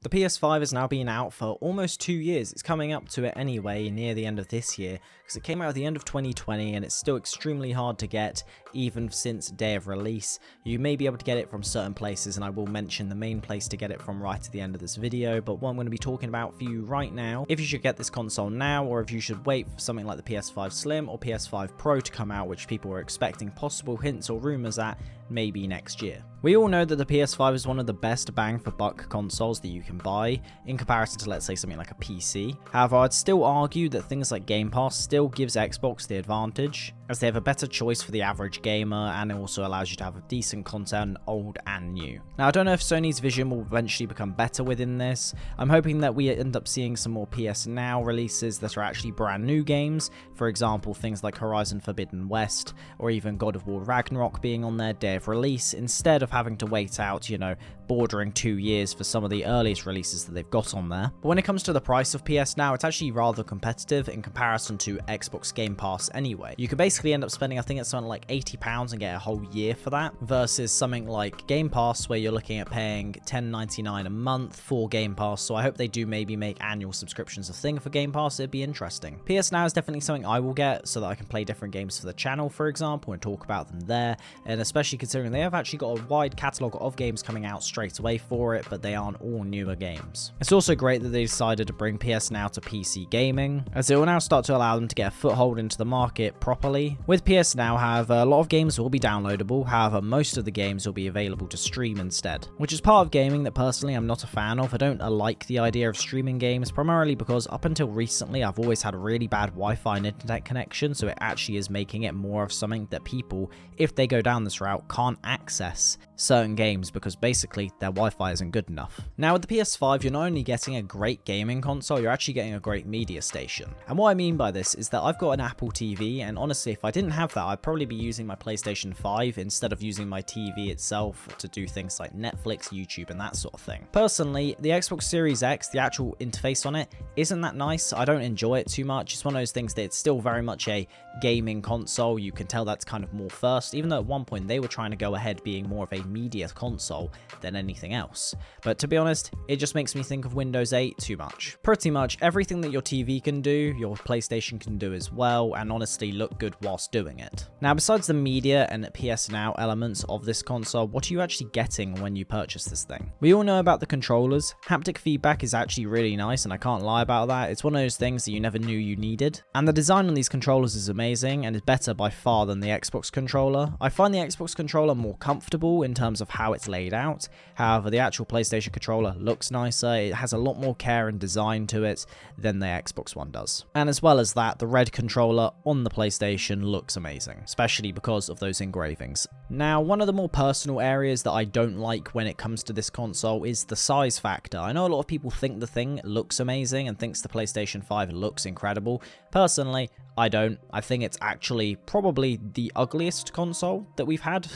The PS5 has now been out for almost 2 years. It's coming up to it anyway, near the end of this year, because it came out at the end of 2020 and it's still extremely hard to get, even since day of release. You may be able to get it from certain places, and I will mention the main place to get it from right at the end of this video, but what I'm going to be talking about for you right now, if you should get this console now, or if you should wait for something like the PS5 Slim or PS5 Pro to come out, which people were expecting possible hints or rumours at maybe next year. We all know that the PS5 is one of the best bang for buck consoles that you can buy in comparison to, let's say, something like a PC. However, I'd still argue that things like Game Pass still gives Xbox the advantage, as they have a better choice for the average gamer, and it also allows you to have decent content, old and new. Now, I don't know if Sony's vision will eventually become better within this. I'm hoping that we end up seeing some more PS Now releases that are actually brand new games, for example things like Horizon Forbidden West, or even God of War Ragnarok being on their day of release, instead of having to wait out, bordering 2 years for some of the earliest releases that they've got on there. But when it comes to the price of PS Now, it's actually rather competitive in comparison to Xbox Game Pass anyway. You could basically end up spending, I think it's something like £80 and get a whole year for that, versus something like Game Pass where you're looking at paying $10.99 a month for Game Pass. So I hope they do maybe make annual subscriptions a thing for Game Pass. It'd be interesting. PS Now is definitely something I will get so that I can play different games for the channel, for example, and talk about them there, and especially considering they have actually got a wide catalogue of games coming out straight away for it, but they aren't all newer games. It's also great that they decided to bring PS Now to PC gaming, as it will now start to allow them to get a foothold into the market properly. With PS Now, however, a lot of games will be downloadable, however most of the games will be available to stream instead, which is part of gaming that personally I'm not a fan of. I don't like the idea of streaming games, primarily because up until recently I've always had a really bad Wi-Fi and internet connection, so it actually is making it more of something that people, if they go down this route, can't access certain games because basically their Wi-Fi isn't good enough. Now with the PS5, you're not only getting a great gaming console, you're actually getting a great media station. And what I mean by this is that I've got an Apple TV, and honestly if I didn't have that, I'd probably be using my PlayStation 5 instead of using my TV itself to do things like Netflix, YouTube and that sort of thing. Personally, the Xbox Series X, the actual interface on it, isn't that nice. I don't enjoy it too much. It's one of those things that it's still very much a gaming console. You can tell that's kind of more first, even though at one point they were trying to go ahead being more of a media console than anything else. But to be honest, it just makes me think of Windows 8 too much. Pretty much everything that your TV can do, your PlayStation can do as well, and honestly look good whilst doing it. Now besides the media and PS Now elements of this console, what are you actually getting when you purchase this thing? We all know about the controllers. Haptic feedback is actually really nice, and I can't lie about that. It's one of those things that you never knew you needed. And the design on these controllers is amazing and is better by far than the Xbox controller. I find the Xbox controller more comfortable in terms of how it's laid out. However, the actual PlayStation controller looks nicer. It has a lot more care and design to it than the Xbox one does. And as well as that, the red controller on the PlayStation looks amazing, especially because of those engravings. Now, one of the more personal areas that I don't like when it comes to this console is the size factor. I know a lot of people think the thing looks amazing and thinks the PlayStation 5 looks incredible. Personally, I don't. I think it's actually probably the ugliest console that we've had.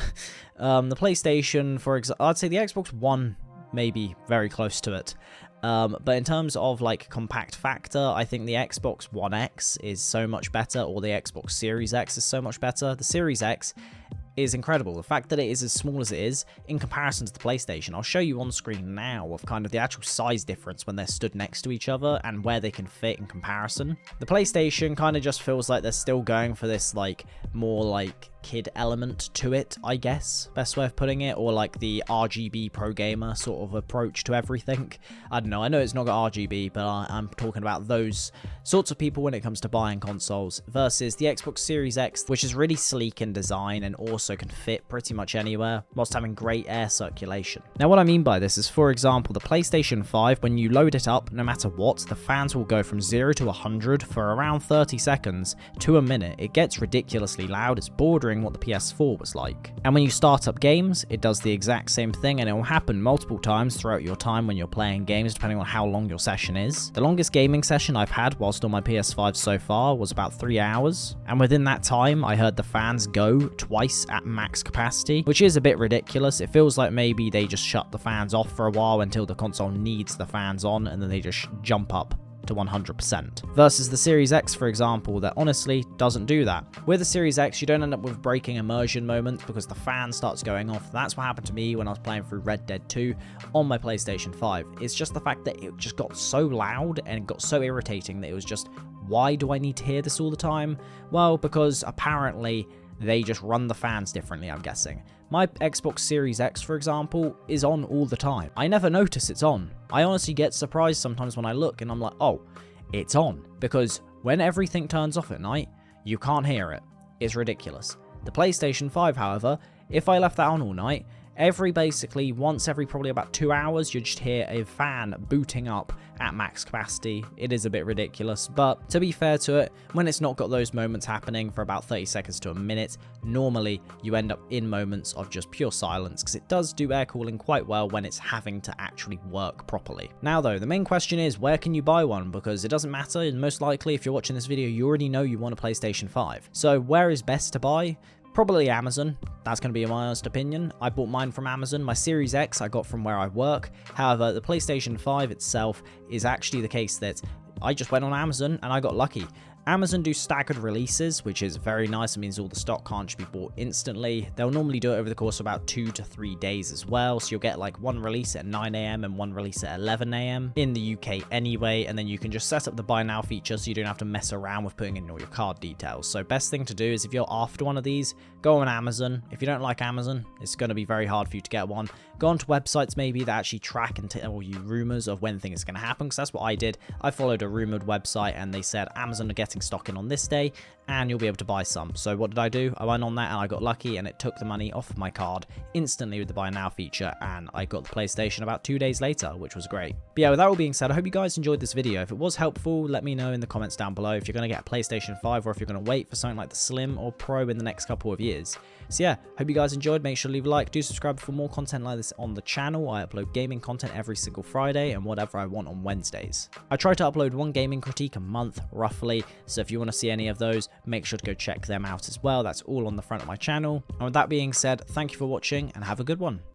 The PlayStation, for example, I'd say the Xbox One may be very close to it. But in terms of like compact factor, I think the Xbox One X is so much better, or the Xbox Series X is so much better. The Series X is incredible. The fact that it is as small as it is in comparison to the PlayStation, I'll show you on screen now of kind of the actual size difference when they're stood next to each other and where they can fit in comparison. The PlayStation kind of just feels like they're still going for this like more like kid element to it, I guess, best way of putting it, or like the RGB pro gamer sort of approach to everything. I don't know, I know it's not got RGB, but I'm talking about those sorts of people when it comes to buying consoles, versus the Xbox Series X, which is really sleek in design and also can fit pretty much anywhere whilst having great air circulation. Now what I mean by this is, for example, the PlayStation 5, when you load it up, no matter what, the fans will go from 0 to 100 for around 30 seconds to a minute. It gets ridiculously loud. It's bordering what the PS4 was like. And when you start up games, it does the exact same thing, and it will happen multiple times throughout your time when you're playing games, depending on how long your session is. The longest gaming session I've had whilst on my PS5 so far was about 3 hours, and within that time I heard the fans go twice at max capacity, which is a bit ridiculous. It feels like maybe they just shut the fans off for a while until the console needs the fans on, and then they just jump up to 100%. Versus the Series X, for example, that honestly doesn't do that. With the Series X, you don't end up with breaking immersion moments because the fan starts going off. That's what happened to me when I was playing through Red Dead 2 on my PlayStation 5. It's just the fact that it just got so loud and got so irritating that it was just, why do I need to hear this all the time? Well, because apparently they just run the fans differently, I'm guessing. My Xbox Series X, for example, is on all the time. I never notice it's on. I honestly get surprised sometimes when I look and I'm like, oh, it's on. Because when everything turns off at night, you can't hear it. It's ridiculous. The PlayStation 5, however, if I left that on all night, once every probably about 2 hours, you'd just hear a fan booting up at max capacity. It is a bit ridiculous, but to be fair to it, when it's not got those moments happening for about 30 seconds to a minute, normally you end up in moments of just pure silence, because it does do air cooling quite well when it's having to actually work properly. Now though, the main question is, where can you buy one? Because it doesn't matter, and most likely if you're watching this video, you already know you want a PlayStation 5. So where is best to buy? Probably Amazon. That's going to be my honest opinion. I bought mine from Amazon. My Series X I got from where I work. However, the PlayStation 5 itself is actually the case that I just went on Amazon and I got lucky. Amazon do staggered releases, which is very nice. It means all the stock can't just be bought instantly. They'll normally do it over the course of about 2 to 3 days as well. So you'll get like one release at 9 AM and one release at 11 AM in the UK anyway. And then you can just set up the buy now feature so you don't have to mess around with putting in all your card details. So best thing to do is if you're after one of these, go on Amazon. If you don't like Amazon, it's going to be very hard for you to get one. Go onto websites maybe that actually track and tell you rumors of when things are going to happen, because that's what I did. I followed a rumored website and they said Amazon are getting stock in on this day and you'll be able to buy some. So what did I do? I went on that and I got lucky and it took the money off my card instantly with the buy now feature, and I got the PlayStation about 2 days later, which was great. But yeah, with that all being said, I hope you guys enjoyed this video. If it was helpful, let me know in the comments down below if you're going to get a PlayStation 5 or if you're going to wait for something like the Slim or Pro in the next couple of years. So yeah, hope you guys enjoyed. Make sure to leave a like, do subscribe for more content like this on the channel. I upload gaming content every single Friday and whatever I want on Wednesdays. I try to upload one gaming critique a month roughly, so if you want to see any of those, make sure to go check them out as well. That's all on the front of my channel. And with that being said, thank you for watching and have a good one.